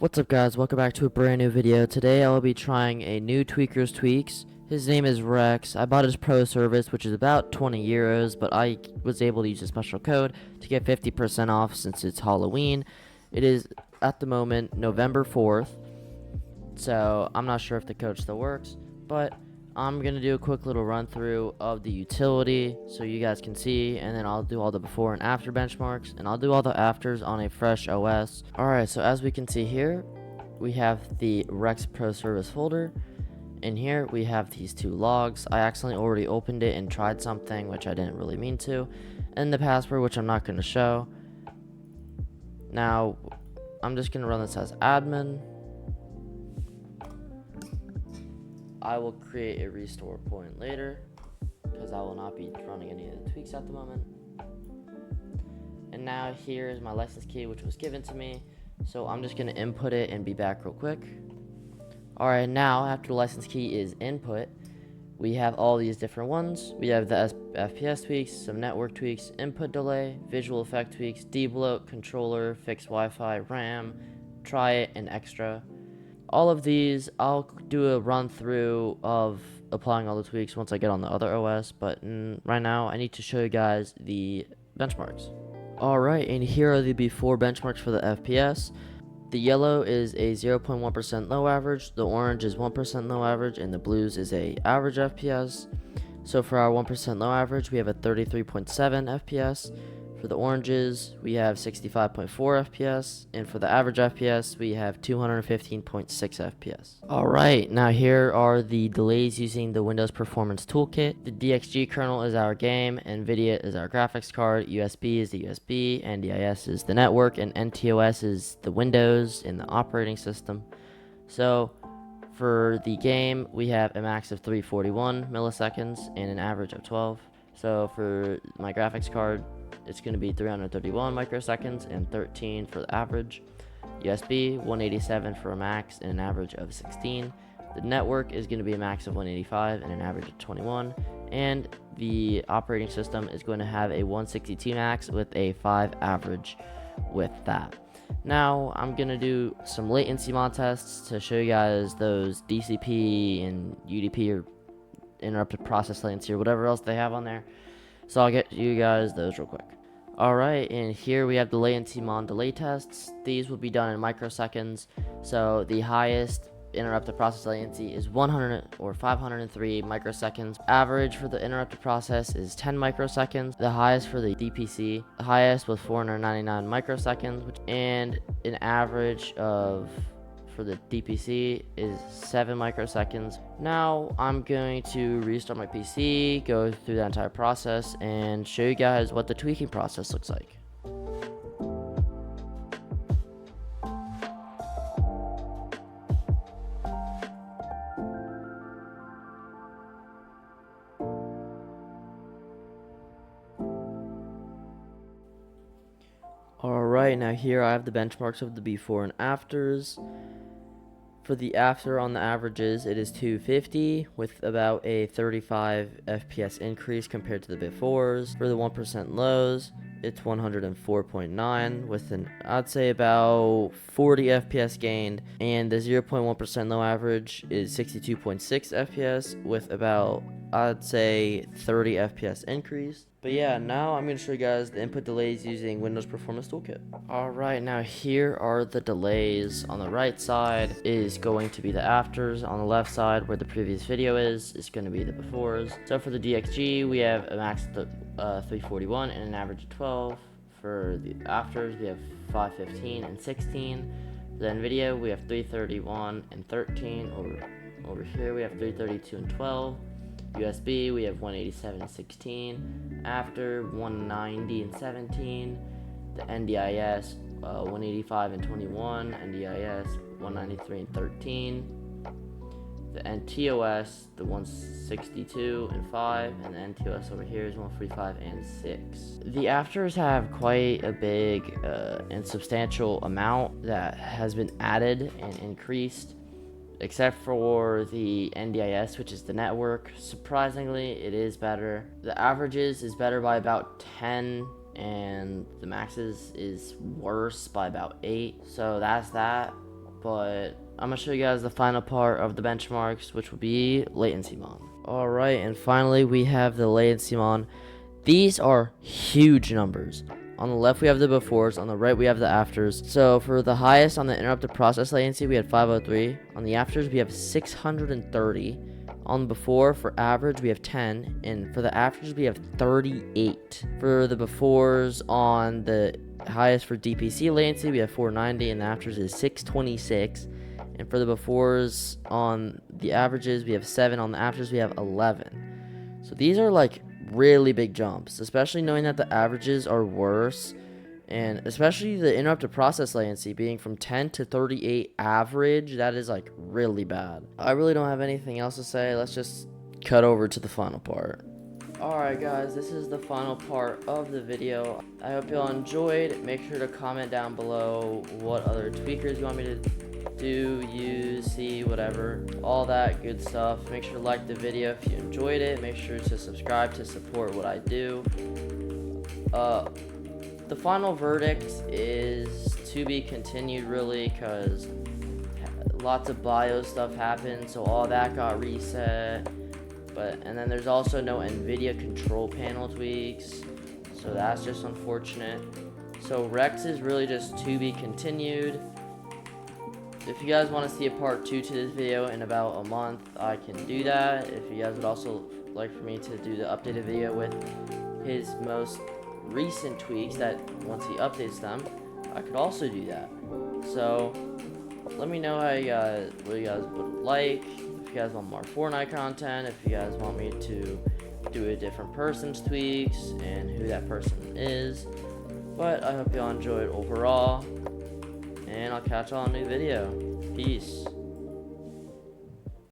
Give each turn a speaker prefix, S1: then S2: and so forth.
S1: What's up guys, welcome back to a brand new video. Today I will be trying a new Tweaker's Tweaks. His name is Rex. I bought his pro service, which is about 20 euros, but I was able to use a special code to get 50% off since it's Halloween. It is at the moment November 4th, so I'm not sure if the code still works, but I'm going to do a quick little run through of the utility so you guys can see, and then I'll do all the before and after benchmarks, and I'll do all the afters on a fresh OS. Alright, so as we can see here, we have the Rex Pro Service folder. In here, we have these two logs. I accidentally already opened it and tried something, which I didn't really mean to, and the password, which I'm not going to show. Now, I'm just going to run this as admin. I will create a restore point later because I will not be running any of the tweaks at the moment. And now here is my license key, which was given to me. So I'm just going to input it and be back real quick. Alright, now after the license key is input, we have all these different ones. We have the FPS tweaks, some network tweaks, input delay, visual effect tweaks, debloat, controller, fixed Wi-Fi, RAM, try it, and extra. All of these, I'll do a run through of applying all the tweaks once I get on the other OS, but right now I need to show you guys the benchmarks. Alright, and here are the before benchmarks for the FPS. The yellow is a 0.1% low average, the orange is 1% low average, and the blues is a average FPS. So for our 1% low average, we have a 33.7 FPS. For the oranges, we have 65.4 FPS, and for the average FPS, we have 215.6 FPS. Alright, now here are the delays using the Windows Performance Toolkit. The DXG kernel is our game, NVIDIA is our graphics card, USB is the USB, NDIS is the network, and NTOS is the Windows and the operating system. So, for the game, we have a max of 341 milliseconds and an average of 12. So for my graphics card, it's going to be 331 microseconds and 13 for the average. USB 187 for a max and an average of 16. The network is going to be a max of 185 and an average of 21. And the operating system is going to have a 162 max with a 5 average with that. Now I'm going to do some latency mod tests to show you guys those DCP and UDP or interrupted process latency or whatever else they have on there. So I'll get you guys those real quick. Alright, and here we have the latency mod delay tests. These will be done in microseconds. So the highest interrupted process latency is 100 or 503 microseconds. Average for the interrupted process is 10 microseconds. The highest for the DPC, the highest was 499 microseconds, and an average of for the DPC is 7 microseconds. Now I'm going to restart my PC, go through that entire process, and show you guys what the tweaking process looks like. Alright, now here I have the benchmarks of the before and afters. For the after on the averages, it is 250 with about a 35 FPS increase compared to the befores. For the 1% lows, it's 104.9 with an, I'd say, about 40 FPS gained. And the 0.1% low average is 62.6 FPS with about, I'd say, 30 FPS increase. But yeah, now I'm going to show you guys the input delays using Windows Performance Toolkit. Alright, now here are the delays. On the right side is going to be the afters. On the left side, where the previous video is going to be the befores. So for the DXG, we have a max of 341 and an average of 12. For the afters, we have 515 and 16. For the NVIDIA, we have 331 and 13. Over here, we have 332 and 12. USB, we have 187 and 16. After, 190 and 17. The NDIS, 185 and 21. NDIS, 193 and 13. The NTOS, the 162 and 5. And the NTOS over here is 145 and 6. The afters have quite a big and substantial amount that has been added and increased, except for the NDIS, which is the network. Surprisingly, it is better. The averages is better by about 10, and the maxes is worse by about 8. So that's that. but I'm gonna show you guys the final part of the benchmarks, which will be latency mon. Alright, and finally we have the latency mon. These are huge numbers. On the left we have the befores, on the right we have the afters. So for the highest on the interrupted process latency, we had 503. On the afters we have 630. On the before, for average, we have 10, and for the afters, we have 38. For the befores, on the highest for DPC latency, we have 490, and the afters is 626. And for the befores, on the averages, we have 7. On the afters, we have 11. So these are like really big jumps, especially knowing that the averages are worse, and especially the interrupted process latency being from 10 to 38 average. That is like really bad. I really don't have anything else to say. Let's just cut over to the final part. Alright guys, this is the final part of the video. I hope y'all enjoyed. Make sure to comment down below what other tweakers you want me to do, use, see, whatever, all that good stuff. Make sure to like the video if you enjoyed it. Make sure to subscribe to support what I do. The final verdict is to be continued, really, because lots of bio stuff happened, so all that got reset. And then there's also no NVIDIA control panel tweaks, so that's just unfortunate. So Rex is really just to be continued. If you guys want to see a part 2 to this video in about a month, I can do that. If you guys would also like for me to do the updated video with his most recent tweaks, that once he updates them, I could also do that. So let me know what you guys would like. If you guys want more Fortnite content, if you guys want me to do a different person's tweaks and who that person is. But I hope y'all enjoyed overall, and I'll catch y'all in a new video. Peace.